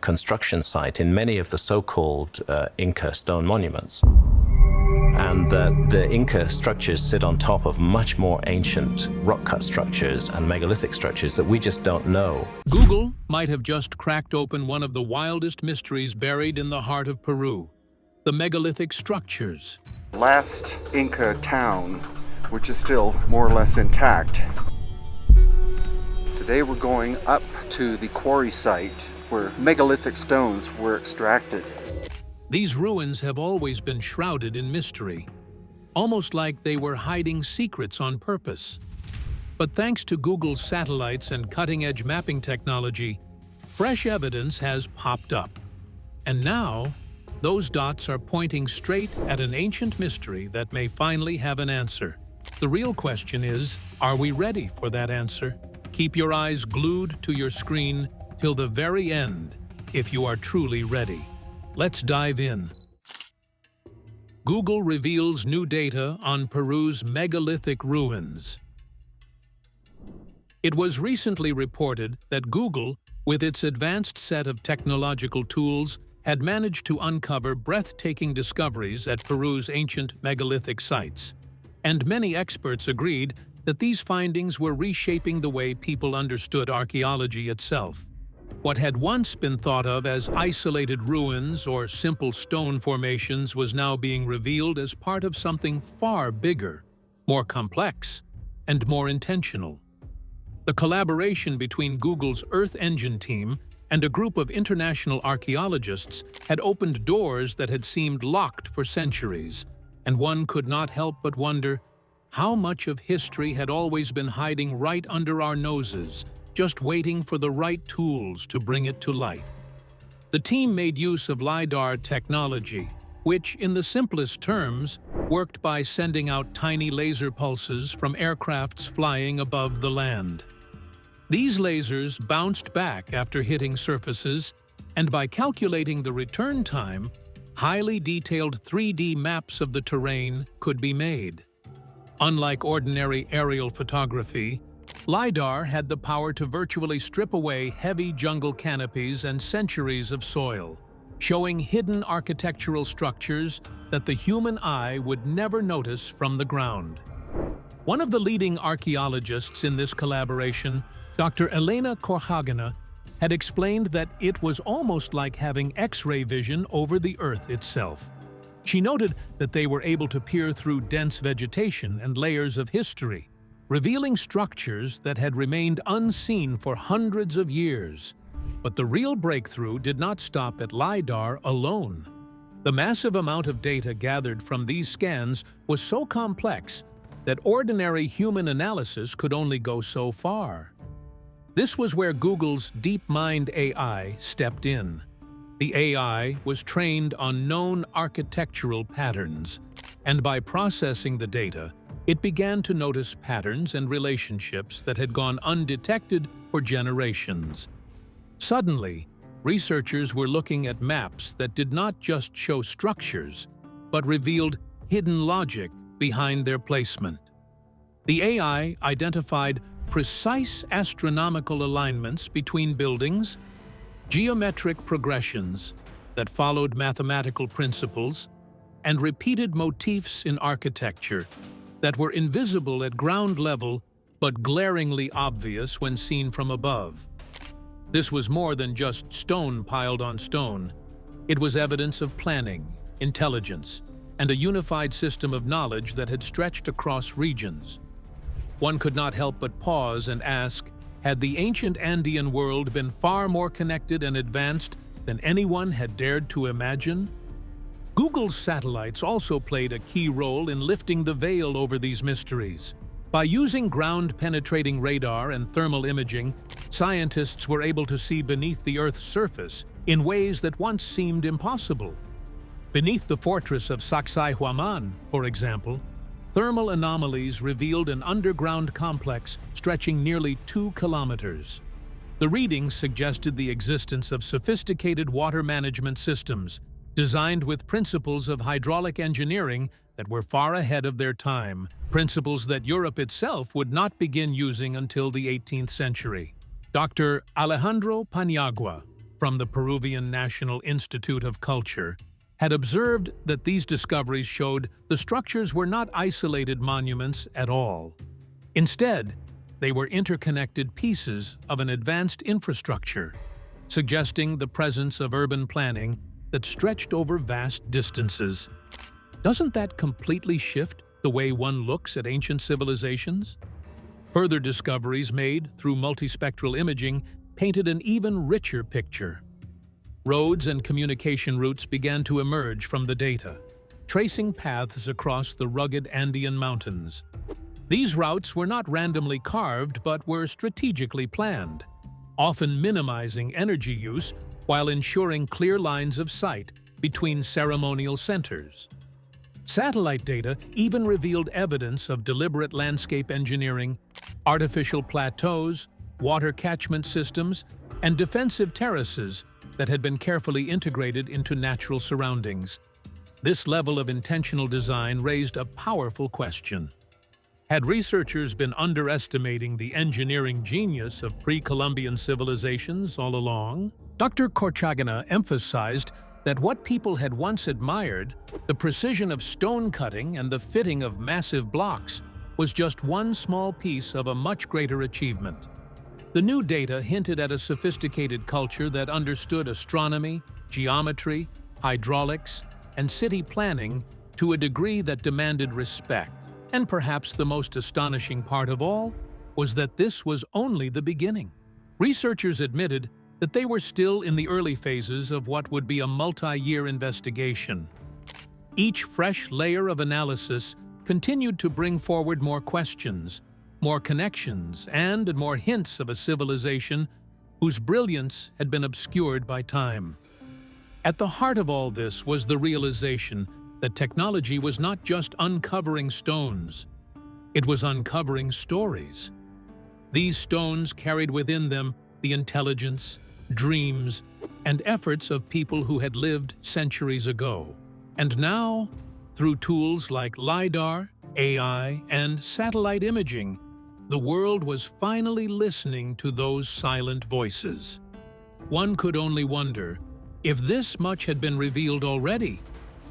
construction site in many of the so-called Inca stone monuments. And that the Inca structures sit on top of much more ancient rock-cut structures and megalithic structures that we just don't know. Google might have just cracked open one of the wildest mysteries buried in the heart of Peru, the megalithic structures. Last Inca town, which is still more or less intact. Today we're going up to the quarry site where megalithic stones were extracted. These ruins have always been shrouded in mystery, almost like they were hiding secrets on purpose. But thanks to Google's satellites and cutting-edge mapping technology, fresh evidence has popped up. And now, those dots are pointing straight at an ancient mystery that may finally have an answer. The real question is, are we ready for that answer? Keep your eyes glued to your screen till the very end, if you are truly ready. Let's dive in. Google reveals new data on Peru's megalithic ruins. It was recently reported that Google, with its advanced set of technological tools, had managed to uncover breathtaking discoveries at Peru's ancient megalithic sites. And many experts agreed that these findings were reshaping the way people understood archaeology itself. What had once been thought of as isolated ruins or simple stone formations was now being revealed as part of something far bigger, more complex, and more intentional. The collaboration between Google's Earth Engine team and a group of international archaeologists had opened doors that had seemed locked for centuries, and one could not help but wonder how much of history had always been hiding right under our noses, just waiting for the right tools to bring it to light. The team made use of LiDAR technology, which, in the simplest terms, worked by sending out tiny laser pulses from aircrafts flying above the land. These lasers bounced back after hitting surfaces, and by calculating the return time, highly detailed 3D maps of the terrain could be made. Unlike ordinary aerial photography, LiDAR had the power to virtually strip away heavy jungle canopies and centuries of soil, showing hidden architectural structures that the human eye would never notice from the ground. One of the leading archaeologists in this collaboration, Dr. Elena Korhagina, had explained that it was almost like having X-ray vision over the Earth itself. She noted that they were able to peer through dense vegetation and layers of history, revealing structures that had remained unseen for hundreds of years. But the real breakthrough did not stop at LiDAR alone. The massive amount of data gathered from these scans was so complex that ordinary human analysis could only go so far. This was where Google's DeepMind AI stepped in. The AI was trained on known architectural patterns, and by processing the data, it began to notice patterns and relationships that had gone undetected for generations. Suddenly, researchers were looking at maps that did not just show structures, but revealed hidden logic behind their placement. The AI identified precise astronomical alignments between buildings, geometric progressions that followed mathematical principles, and repeated motifs in architecture that were invisible at ground level but glaringly obvious when seen from above. This was more than just stone piled on stone. It was evidence of planning, intelligence, and a unified system of knowledge that had stretched across regions. One could not help but pause and ask, had the ancient Andean world been far more connected and advanced than anyone had dared to imagine? Google's satellites also played a key role in lifting the veil over these mysteries. By using ground-penetrating radar and thermal imaging, scientists were able to see beneath the Earth's surface in ways that once seemed impossible. Beneath the fortress of Sacsayhuaman, for example, thermal anomalies revealed an underground complex stretching nearly 2 kilometers. The readings suggested the existence of sophisticated water management systems, designed with principles of hydraulic engineering that were far ahead of their time, principles that Europe itself would not begin using until the 18th century. Dr. Alejandro Paniagua, from the Peruvian National Institute of Culture had observed that these discoveries showed the structures were not isolated monuments at all. Instead, they were interconnected pieces of an advanced infrastructure, suggesting the presence of urban planning that stretched over vast distances. Doesn't that completely shift the way one looks at ancient civilizations? Further discoveries made through multispectral imaging painted an even richer picture. Roads and communication routes began to emerge from the data, tracing paths across the rugged Andean mountains. These routes were not randomly carved but were strategically planned, often minimizing energy use while ensuring clear lines of sight between ceremonial centers. Satellite data even revealed evidence of deliberate landscape engineering, artificial plateaus, water catchment systems, and defensive terraces that had been carefully integrated into natural surroundings. This level of intentional design raised a powerful question. Had researchers been underestimating the engineering genius of pre-Columbian civilizations all along? Dr. Corchagina emphasized that what people had once admired, the precision of stone cutting and the fitting of massive blocks, was just one small piece of a much greater achievement. The new data hinted at a sophisticated culture that understood astronomy, geometry, hydraulics, and city planning to a degree that demanded respect. And perhaps the most astonishing part of all was that this was only the beginning. Researchers admitted that they were still in the early phases of what would be a multi-year investigation. Each fresh layer of analysis continued to bring forward more questions, more connections, and more hints of a civilization whose brilliance had been obscured by time. At the heart of all this was the realization that technology was not just uncovering stones, it was uncovering stories. These stones carried within them the intelligence, dreams, and efforts of people who had lived centuries ago. And now, through tools like LiDAR, AI, and satellite imaging, the world was finally listening to those silent voices. One could only wonder, if this much had been revealed already,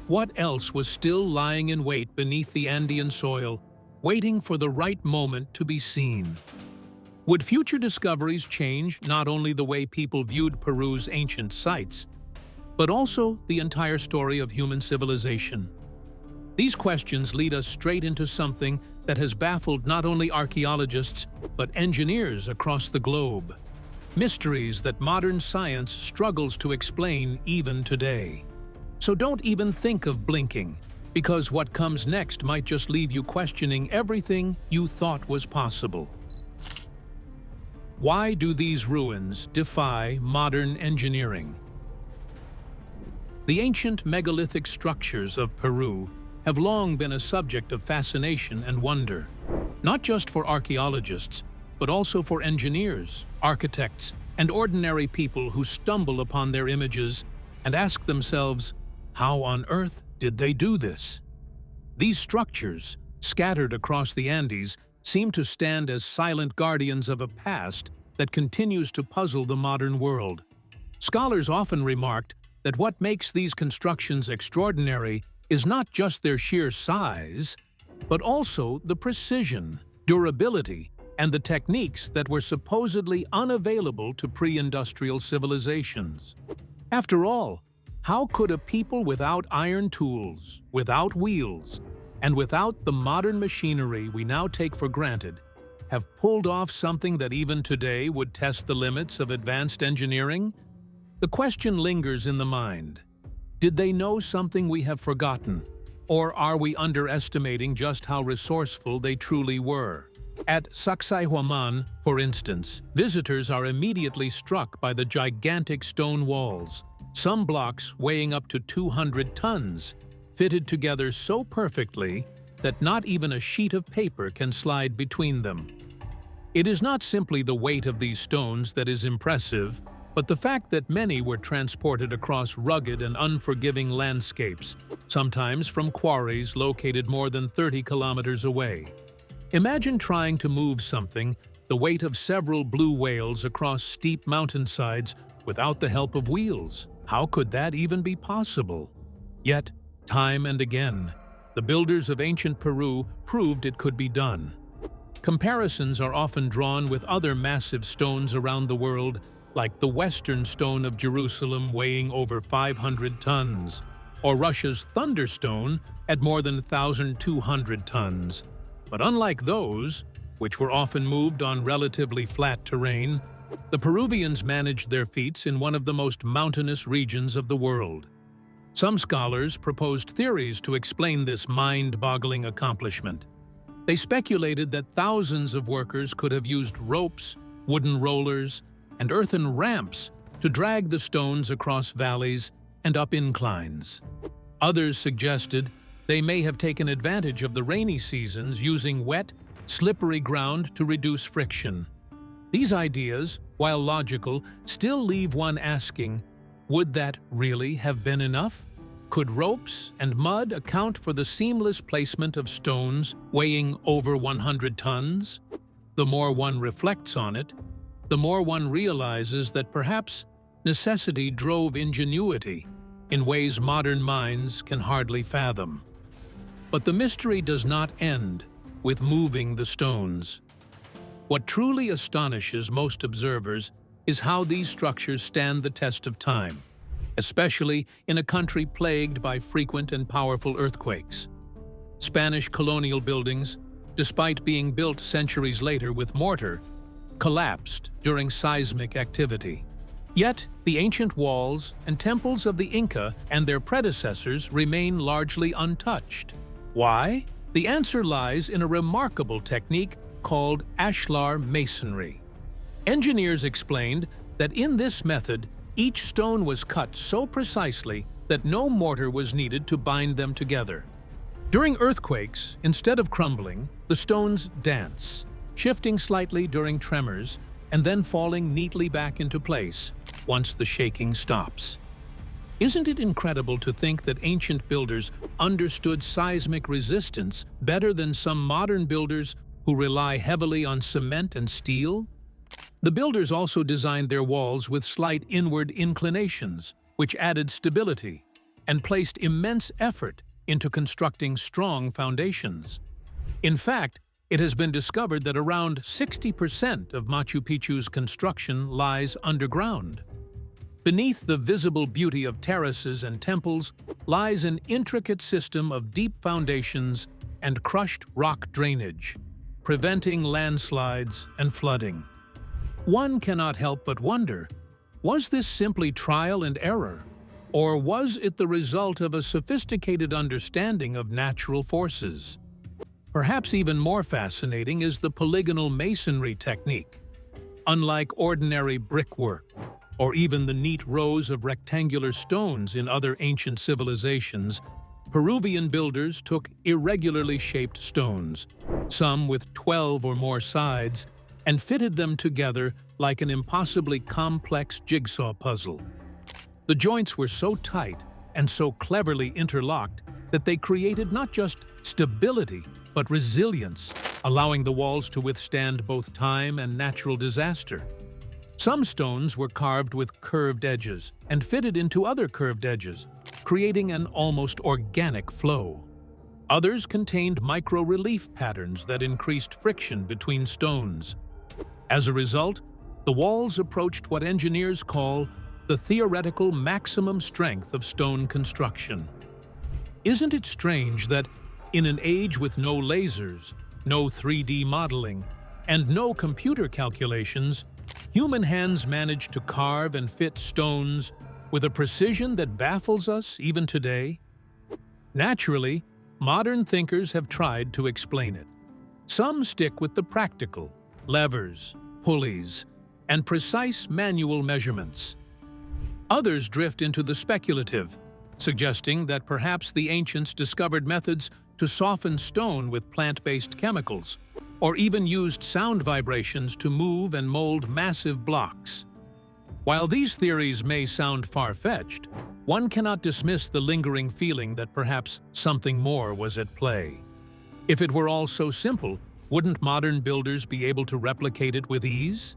what else was still lying in wait beneath the Andean soil, waiting for the right moment to be seen? Would future discoveries change not only the way people viewed Peru's ancient sites, but also the entire story of human civilization? These questions lead us straight into something that has baffled not only archaeologists, but engineers across the globe. Mysteries that modern science struggles to explain even today. So don't even think of blinking, because what comes next might just leave you questioning everything you thought was possible. Why do these ruins defy modern engineering? The ancient megalithic structures of Peru have long been a subject of fascination and wonder, not just for archaeologists, but also for engineers, architects, and ordinary people who stumble upon their images and ask themselves, how on earth did they do this? These structures, scattered across the Andes, seem to stand as silent guardians of a past that continues to puzzle the modern world. Scholars often remarked that what makes these constructions extraordinary is not just their sheer size, but also the precision, durability, and the techniques that were supposedly unavailable to pre-industrial civilizations. After all, how could a people without iron tools, without wheels, and without the modern machinery we now take for granted, have pulled off something that even today would test the limits of advanced engineering? The question lingers in the mind. Did they know something we have forgotten? Or are we underestimating just how resourceful they truly were? At Sacsayhuaman, for instance, visitors are immediately struck by the gigantic stone walls, some blocks weighing up to 200 tons, fitted together so perfectly that not even a sheet of paper can slide between them. It is not simply the weight of these stones that is impressive, but the fact that many were transported across rugged and unforgiving landscapes, sometimes from quarries located more than 30 kilometers away. Imagine trying to move something the weight of several blue whales across steep mountainsides without the help of wheels. How could that even be possible? Yet, time and again, the builders of ancient Peru proved it could be done. Comparisons are often drawn with other massive stones around the world, like the Western Stone of Jerusalem weighing over 500 tons, or Russia's Thunderstone at more than 1,200 tons. But unlike those, which were often moved on relatively flat terrain, the Peruvians managed their feats in one of the most mountainous regions of the world. Some scholars proposed theories to explain this mind-boggling accomplishment. They speculated that thousands of workers could have used ropes, wooden rollers, and earthen ramps to drag the stones across valleys and up inclines. Others suggested they may have taken advantage of the rainy seasons using wet, slippery ground to reduce friction. These ideas, while logical, still leave one asking, would that really have been enough? Could ropes and mud account for the seamless placement of stones weighing over 100 tons? The more one reflects on it, the more one realizes that perhaps necessity drove ingenuity in ways modern minds can hardly fathom. But the mystery does not end with moving the stones. What truly astonishes most observers is how these structures stand the test of time, especially in a country plagued by frequent and powerful earthquakes. Spanish colonial buildings, despite being built centuries later with mortar, collapsed during seismic activity. Yet, the ancient walls and temples of the Inca and their predecessors remain largely untouched. Why? The answer lies in a remarkable technique called ashlar masonry. Engineers explained that in this method, each stone was cut so precisely that no mortar was needed to bind them together. During earthquakes, instead of crumbling, the stones dance, shifting slightly during tremors and then falling neatly back into place once the shaking stops. Isn't it incredible to think that ancient builders understood seismic resistance better than some modern builders who rely heavily on cement and steel? The builders also designed their walls with slight inward inclinations, which added stability and placed immense effort into constructing strong foundations. In fact, it has been discovered that around 60% of Machu Picchu's construction lies underground. Beneath the visible beauty of terraces and temples lies an intricate system of deep foundations and crushed rock drainage, preventing landslides and flooding. One cannot help but wonder, was this simply trial and error, or was it the result of a sophisticated understanding of natural forces? Perhaps even more fascinating is the polygonal masonry technique. Unlike ordinary brickwork, or even the neat rows of rectangular stones in other ancient civilizations, Peruvian builders took irregularly shaped stones, some with 12 or more sides, and fitted them together like an impossibly complex jigsaw puzzle. The joints were so tight and so cleverly interlocked that they created not just stability, but resilience, allowing the walls to withstand both time and natural disaster. Some stones were carved with curved edges and fitted into other curved edges, creating an almost organic flow. Others contained micro-relief patterns that increased friction between stones. As a result, the walls approached what engineers call the theoretical maximum strength of stone construction. Isn't it strange that, in an age with no lasers, no 3D modeling, and no computer calculations, human hands managed to carve and fit stones with a precision that baffles us even today? Naturally, modern thinkers have tried to explain it. Some stick with the practical, levers, pulleys, and precise manual measurements. Others drift into the speculative, suggesting that perhaps the ancients discovered methods to soften stone with plant-based chemicals, or even used sound vibrations to move and mold massive blocks. While these theories may sound far-fetched, one cannot dismiss the lingering feeling that perhaps something more was at play. If it were all so simple, wouldn't modern builders be able to replicate it with ease?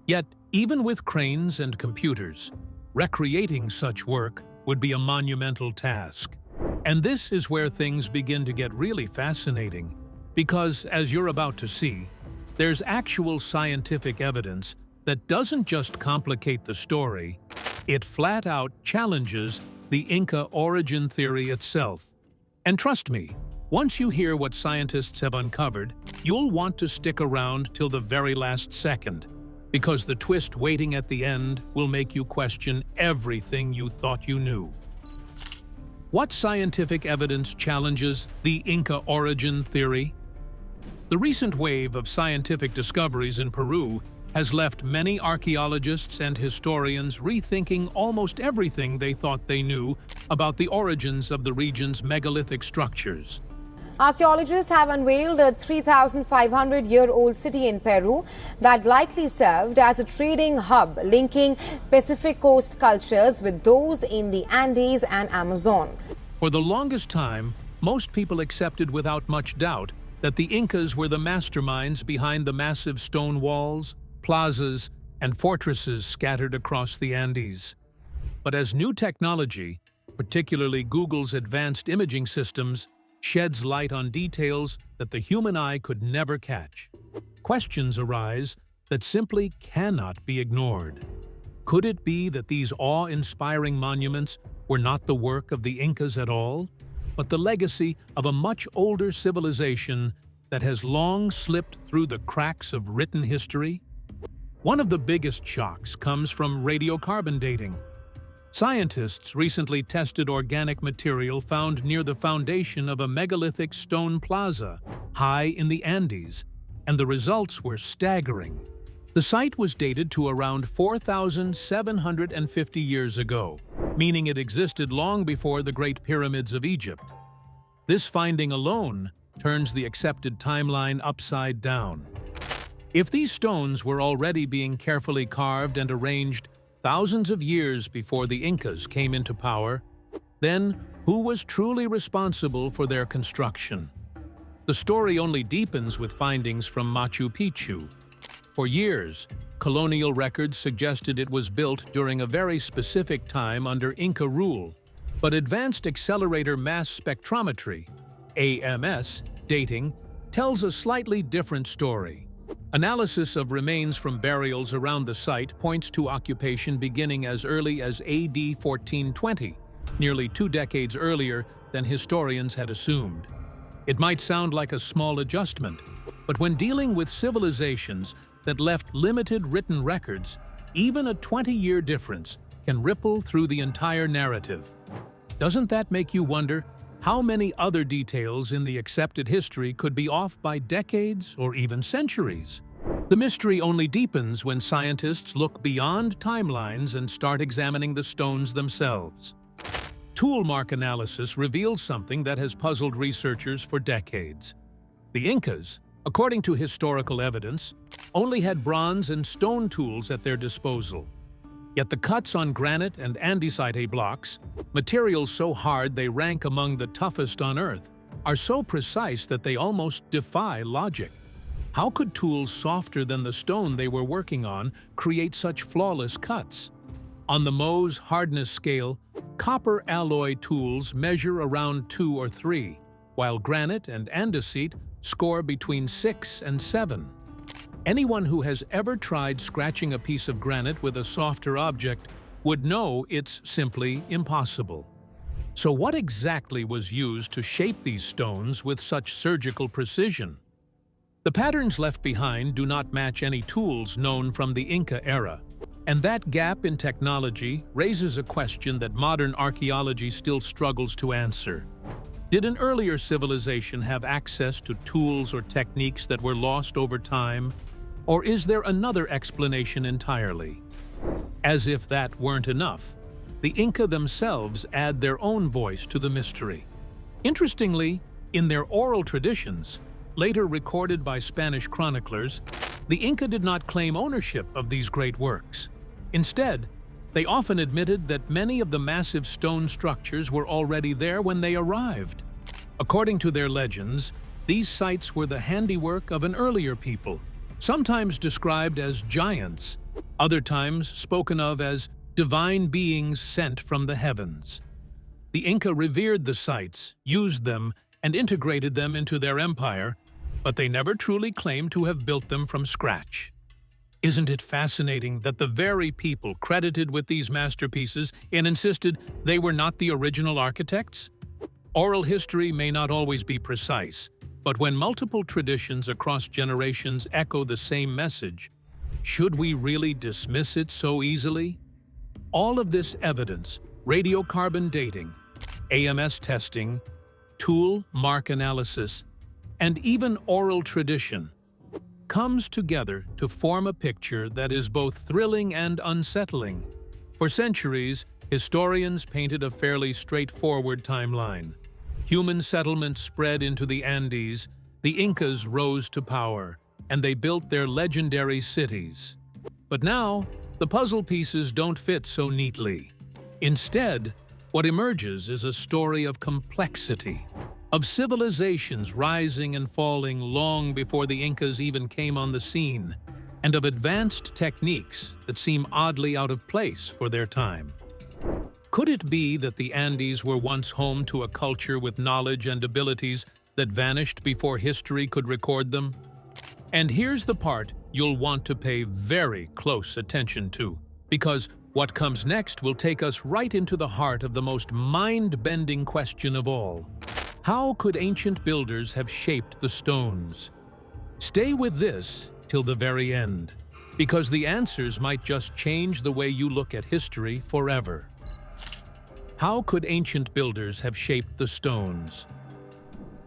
Yet, Even with cranes and computers, recreating such work would be a monumental task. And this is where things begin to get really fascinating, because, as you're about to see, there's actual scientific evidence that doesn't just complicate the story, it flat out challenges the Inca origin theory itself. And trust me, once you hear what scientists have uncovered, you'll want to stick around till the very last second, because the twist waiting at the end will make you question everything you thought you knew. What scientific evidence challenges the Inca origin theory? The recent wave of scientific discoveries in Peru has left many archaeologists and historians rethinking almost everything they thought they knew about the origins of the region's megalithic structures. Archaeologists have unveiled a 3,500-year-old city in Peru that likely served as a trading hub linking Pacific coast cultures with those in the Andes and Amazon. For the longest time, most people accepted without much doubt that the Incas were the masterminds behind the massive stone walls, plazas, and fortresses scattered across the Andes. But as new technology, particularly Google's advanced imaging systems, sheds light on details that the human eye could never catch, questions arise that simply cannot be ignored. Could it be that these awe-inspiring monuments were not the work of the Incas at all, but the legacy of a much older civilization that has long slipped through the cracks of written history? One of the biggest shocks comes from radiocarbon dating. Scientists recently tested organic material found near the foundation of a megalithic stone plaza high in the Andes, and the results were staggering. The site was dated to around 4,750 years ago, meaning it existed long before the Great Pyramids of Egypt. This finding alone turns the accepted timeline upside down. If these stones were already being carefully carved and arranged thousands of years before the Incas came into power, then who was truly responsible for their construction? The story only deepens with findings from Machu Picchu. For years, colonial records suggested it was built during a very specific time under Inca rule, but advanced accelerator mass spectrometry, AMS, dating tells a slightly different story. Analysis of remains from burials around the site points to occupation beginning as early as AD 1420, nearly 2 decades earlier than historians had assumed. It might sound like a small adjustment, but when dealing with civilizations that left limited written records, even a 20-year difference can ripple through the entire narrative. Doesn't that make you wonder how many other details in the accepted history could be off by decades or even centuries? The mystery only deepens when scientists look beyond timelines and start examining the stones themselves. Tool mark analysis reveals something that has puzzled researchers for decades. The Incas, according to historical evidence, only had bronze and stone tools at their disposal. Yet the cuts on granite and andesite blocks, materials so hard they rank among the toughest on Earth, are so precise that they almost defy logic. How could tools softer than the stone they were working on create such flawless cuts? On the Mohs hardness scale, copper alloy tools measure around 2 or 3, while granite and andesite score between 6 and 7. Anyone who has ever tried scratching a piece of granite with a softer object would know it's simply impossible. So what exactly was used to shape these stones with such surgical precision? The patterns left behind do not match any tools known from the Inca era, and that gap in technology raises a question that modern archaeology still struggles to answer. Did an earlier civilization have access to tools or techniques that were lost over time? Or is there another explanation entirely? As if that weren't enough, the Inca themselves add their own voice to the mystery. Interestingly, in their oral traditions, later recorded by Spanish chroniclers, the Inca did not claim ownership of these great works. Instead, they often admitted that many of the massive stone structures were already there when they arrived. According to their legends, these sites were the handiwork of an earlier people, sometimes described as giants, other times spoken of as divine beings sent from the heavens. The Inca revered the sites, used them, and integrated them into their empire, but they never truly claimed to have built them from scratch. Isn't it fascinating that the very people credited with these masterpieces insisted they were not the original architects? Oral history may not always be precise, but when multiple traditions across generations echo the same message, should we really dismiss it so easily? All of this evidence, radiocarbon dating, AMS testing, tool mark analysis, and even oral tradition, comes together to form a picture that is both thrilling and unsettling. For centuries, historians painted a fairly straightforward timeline. Human settlement spread into the Andes, the Incas rose to power, and they built their legendary cities. But now, the puzzle pieces don't fit so neatly. Instead, what emerges is a story of complexity, of civilizations rising and falling long before the Incas even came on the scene, and of advanced techniques that seem oddly out of place for their time. Could it be that the Andes were once home to a culture with knowledge and abilities that vanished before history could record them? And here's the part you'll want to pay very close attention to, because what comes next will take us right into the heart of the most mind-bending question of all. How could ancient builders have shaped the stones? Stay with this till the very end, because the answers might just change the way you look at history forever. How could ancient builders have shaped the stones?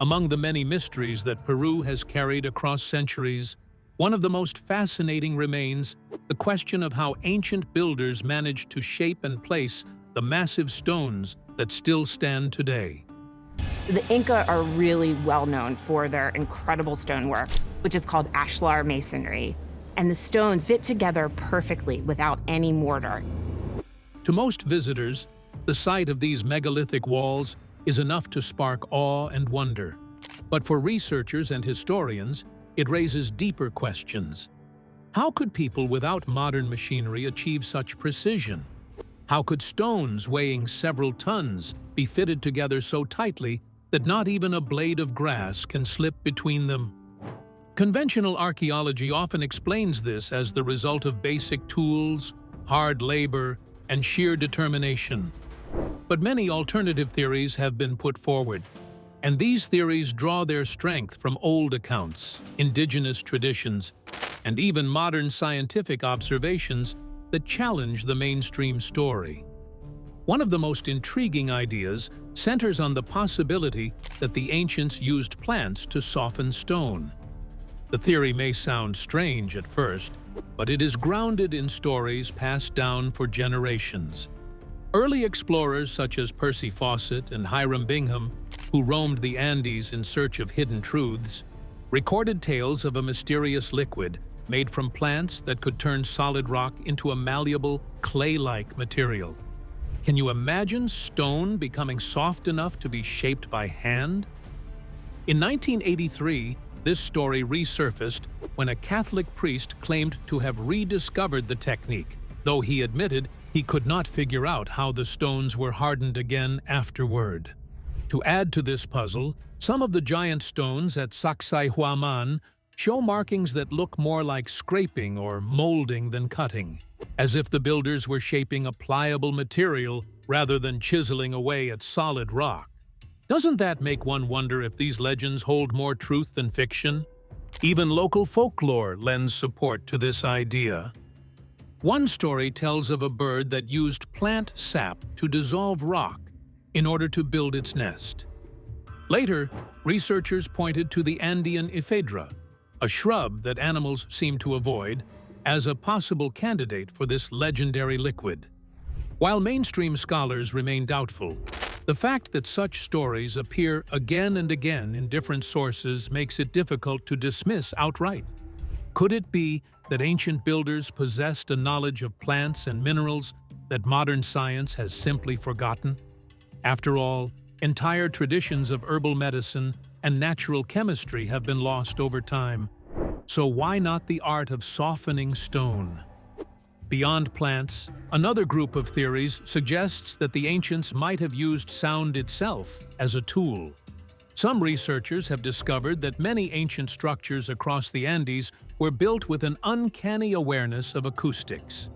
Among the many mysteries that Peru has carried across centuries, one of the most fascinating remains the question of how ancient builders managed to shape and place the massive stones that still stand today. The Inca are really well known for their incredible stonework, which is called ashlar masonry, and the stones fit together perfectly without any mortar. To most visitors, the sight of these megalithic walls is enough to spark awe and wonder. But for researchers and historians, it raises deeper questions. How could people without modern machinery achieve such precision? How could stones weighing several tons be fitted together so tightly that not even a blade of grass can slip between them? Conventional archaeology often explains this as the result of basic tools, hard labor, and sheer determination. But many alternative theories have been put forward, and these theories draw their strength from old accounts, indigenous traditions, and even modern scientific observations that challenge the mainstream story. One of the most intriguing ideas centers on the possibility that the ancients used plants to soften stone. The theory may sound strange at first, but it is grounded in stories passed down for generations. Early explorers such as Percy Fawcett and Hiram Bingham, who roamed the Andes in search of hidden truths, recorded tales of a mysterious liquid made from plants that could turn solid rock into a malleable, clay-like material. Can you imagine stone becoming soft enough to be shaped by hand? In 1983, this story resurfaced when a Catholic priest claimed to have rediscovered the technique, though he admitted he could not figure out how the stones were hardened again afterward. To add to this puzzle, some of the giant stones at Sacsayhuaman show markings that look more like scraping or molding than cutting, as if the builders were shaping a pliable material rather than chiseling away at solid rock. Doesn't that make one wonder if these legends hold more truth than fiction? Even local folklore lends support to this idea. One story tells of a bird that used plant sap to dissolve rock in order to build its nest. Later, researchers pointed to the Andean ephedra, a shrub that animals seem to avoid, as a possible candidate for this legendary liquid. While mainstream scholars remain doubtful, the fact that such stories appear again and again in different sources makes it difficult to dismiss outright. Could it be that ancient builders possessed a knowledge of plants and minerals that modern science has simply forgotten? After all, entire traditions of herbal medicine and natural chemistry have been lost over time. So why not the art of softening stone? Beyond plants, another group of theories suggests that the ancients might have used sound itself as a tool. Some researchers have discovered that many ancient structures across the Andes were built with an uncanny awareness of acoustics.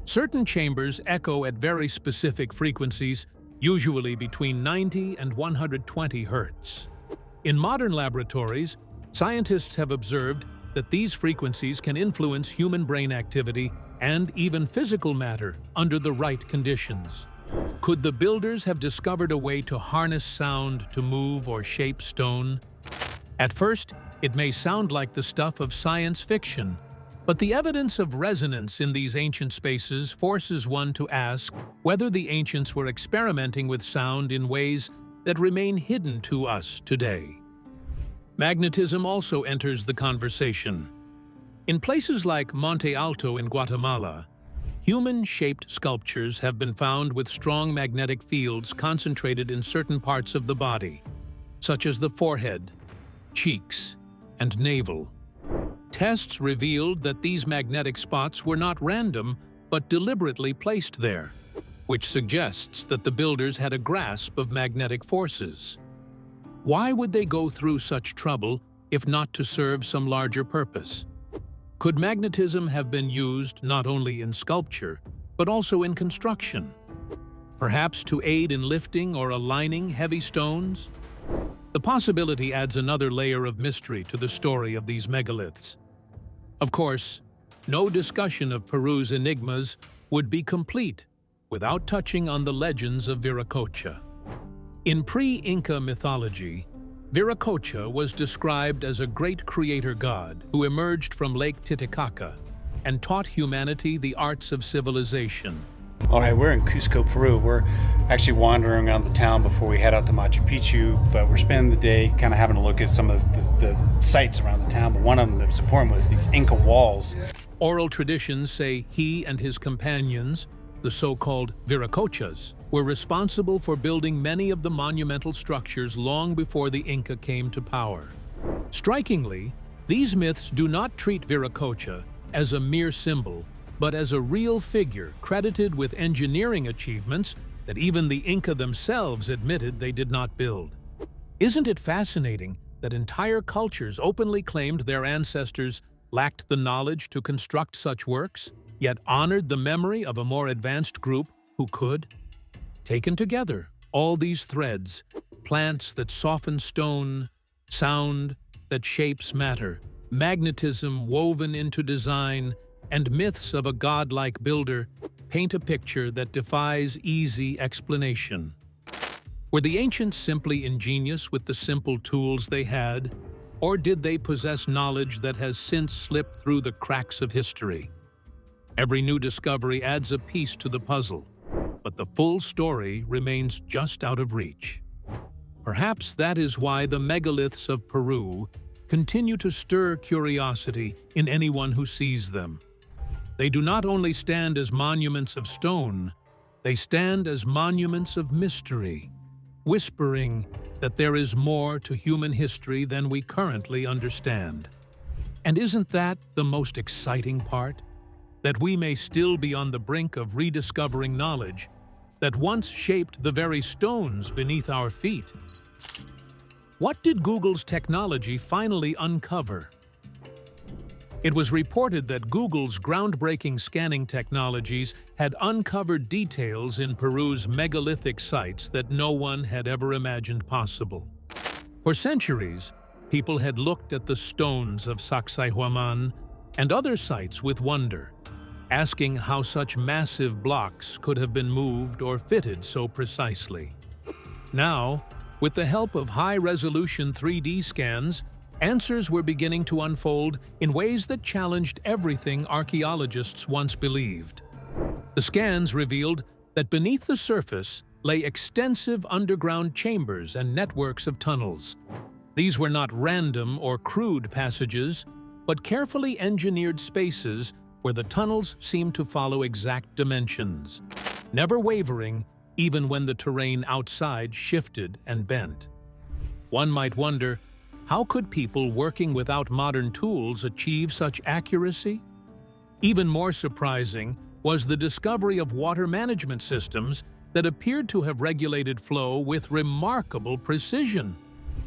Certain chambers echo at very specific frequencies, usually between 90 and 120 hertz. In modern laboratories, scientists have observed that these frequencies can influence human brain activity and even physical matter under the right conditions. Could the builders have discovered a way to harness sound to move or shape stone? At first, it may sound like the stuff of science fiction, but the evidence of resonance in these ancient spaces forces one to ask whether the ancients were experimenting with sound in ways that remain hidden to us today. Magnetism also enters the conversation. In places like Monte Alto in Guatemala, human-shaped sculptures have been found with strong magnetic fields concentrated in certain parts of the body, such as the forehead, cheeks, and navel. Tests revealed that these magnetic spots were not random, but deliberately placed there, which suggests that the builders had a grasp of magnetic forces. Why would they go through such trouble if not to serve some larger purpose? Could magnetism have been used not only in sculpture, but also in construction? Perhaps to aid in lifting or aligning heavy stones? The possibility adds another layer of mystery to the story of these megaliths. Of course, no discussion of Peru's enigmas would be complete without touching on the legends of Viracocha. In pre-Inca mythology, Viracocha was described as a great creator god who emerged from Lake Titicaca and taught humanity the arts of civilization. All right, we're in Cusco, Peru. We're actually wandering around the town before we head out to Machu Picchu, but we're spending the day kind of having a look at some of the sites around the town. But one of them that was important was these Inca walls. Oral traditions say he and his companions, the so-called Viracochas, were responsible for building many of the monumental structures long before the Inca came to power. Strikingly, these myths do not treat Viracocha as a mere symbol, but as a real figure credited with engineering achievements that even the Inca themselves admitted they did not build. Isn't it fascinating that entire cultures openly claimed their ancestors lacked the knowledge to construct such works, yet honored the memory of a more advanced group who could? Taken together, all these threads, plants that soften stone, sound that shapes matter, magnetism woven into design, and myths of a godlike builder paint a picture that defies easy explanation. Were the ancients simply ingenious with the simple tools they had, or did they possess knowledge that has since slipped through the cracks of history? Every new discovery adds a piece to the puzzle, but the full story remains just out of reach. Perhaps that is why the megaliths of Peru continue to stir curiosity in anyone who sees them. They do not only stand as monuments of stone, they stand as monuments of mystery, whispering that there is more to human history than we currently understand. And isn't that the most exciting part? That we may still be on the brink of rediscovering knowledge that once shaped the very stones beneath our feet. What did Google's technology finally uncover? It was reported that Google's groundbreaking scanning technologies had uncovered details in Peru's megalithic sites that no one had ever imagined possible. For centuries, people had looked at the stones of Sacsayhuaman and other sites with wonder, asking how such massive blocks could have been moved or fitted so precisely. Now, with the help of high-resolution 3D scans, answers were beginning to unfold in ways that challenged everything archaeologists once believed. The scans revealed that beneath the surface lay extensive underground chambers and networks of tunnels. These were not random or crude passages, but carefully engineered spaces where the tunnels seemed to follow exact dimensions, never wavering even when the terrain outside shifted and bent. One might wonder, how could people working without modern tools achieve such accuracy? Even more surprising, was the discovery of water management systems that appeared to have regulated flow with remarkable precision,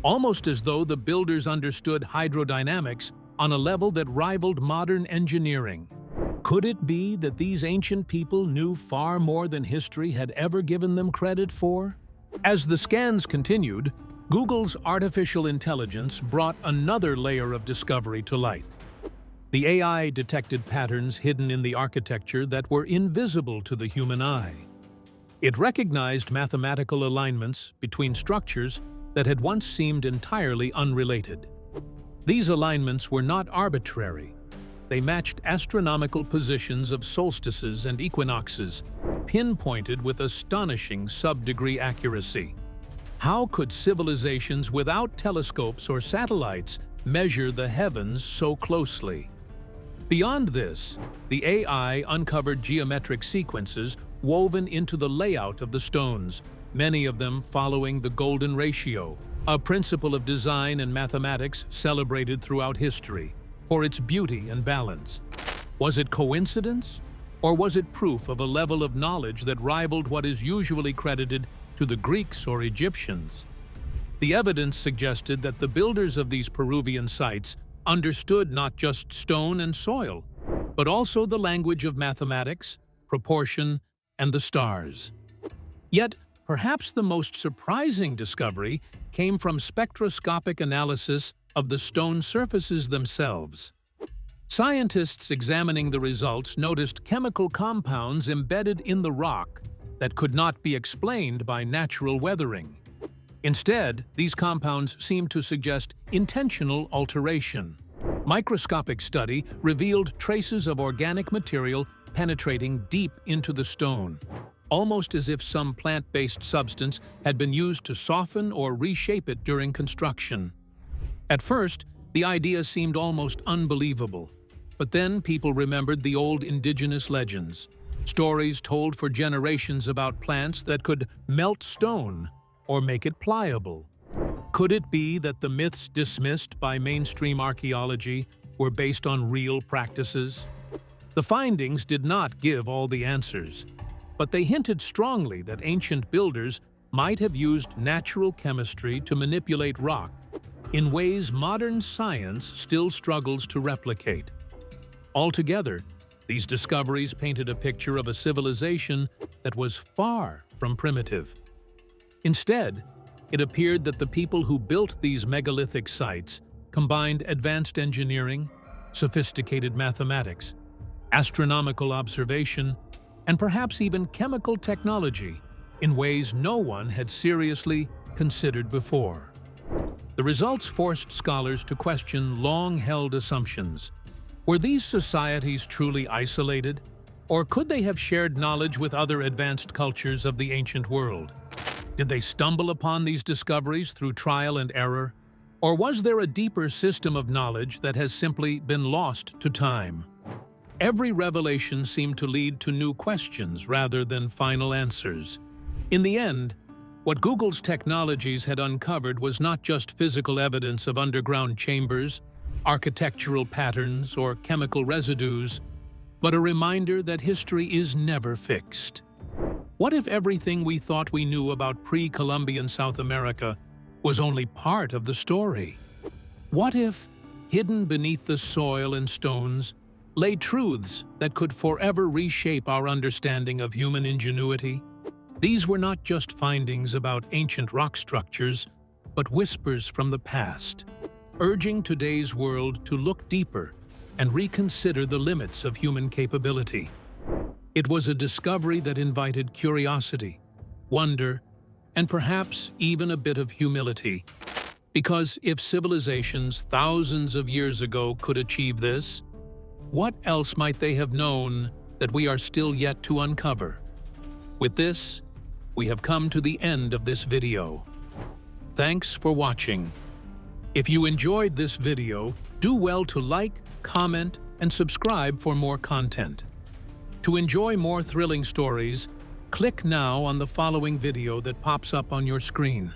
almost as though the builders understood hydrodynamics on a level that rivaled modern engineering. Could it be that these ancient people knew far more than history had ever given them credit for? As the scans continued, Google's artificial intelligence brought another layer of discovery to light. The AI detected patterns hidden in the architecture that were invisible to the human eye. It recognized mathematical alignments between structures that had once seemed entirely unrelated. These alignments were not arbitrary. They matched astronomical positions of solstices and equinoxes, pinpointed with astonishing sub-degree accuracy. How could civilizations without telescopes or satellites measure the heavens so closely? Beyond this, the AI uncovered geometric sequences woven into the layout of the stones, many of them following the golden ratio, a principle of design and mathematics celebrated throughout history for its beauty and balance. Was it coincidence, or was it proof of a level of knowledge that rivaled what is usually credited to the Greeks or Egyptians? The evidence suggested that the builders of these Peruvian sites understood not just stone and soil, but also the language of mathematics, proportion, and the stars. Yet, perhaps the most surprising discovery came from spectroscopic analysis of the stone surfaces themselves. Scientists examining the results noticed chemical compounds embedded in the rock that could not be explained by natural weathering. Instead, these compounds seemed to suggest intentional alteration. Microscopic study revealed traces of organic material penetrating deep into the stone, almost as if some plant-based substance had been used to soften or reshape it during construction. At first, the idea seemed almost unbelievable, but then people remembered the old indigenous legends, stories told for generations about plants that could melt stone or make it pliable. Could it be that the myths dismissed by mainstream archaeology were based on real practices? The findings did not give all the answers, but they hinted strongly that ancient builders might have used natural chemistry to manipulate rock in ways modern science still struggles to replicate. Altogether, these discoveries painted a picture of a civilization that was far from primitive. Instead, it appeared that the people who built these megalithic sites combined advanced engineering, sophisticated mathematics, astronomical observation, and perhaps even chemical technology in ways no one had seriously considered before. The results forced scholars to question long-held assumptions. Were these societies truly isolated, or could they have shared knowledge with other advanced cultures of the ancient world? Did they stumble upon these discoveries through trial and error, or was there a deeper system of knowledge that has simply been lost to time? Every revelation seemed to lead to new questions rather than final answers. In the end, what Google's technologies had uncovered was not just physical evidence of underground chambers, architectural patterns, or chemical residues, but a reminder that history is never fixed. What if everything we thought we knew about pre-Columbian South America was only part of the story? What if, hidden beneath the soil and stones, lay truths that could forever reshape our understanding of human ingenuity? These were not just findings about ancient rock structures, but whispers from the past, urging today's world to look deeper and reconsider the limits of human capability. It was a discovery that invited curiosity, wonder, and perhaps even a bit of humility. Because if civilizations thousands of years ago could achieve this, what else might they have known that we are still yet to uncover? With this, we have come to the end of this video. Thanks for watching. If you enjoyed this video, do well to like, comment, and subscribe for more content. To enjoy more thrilling stories, click now on the following video that pops up on your screen.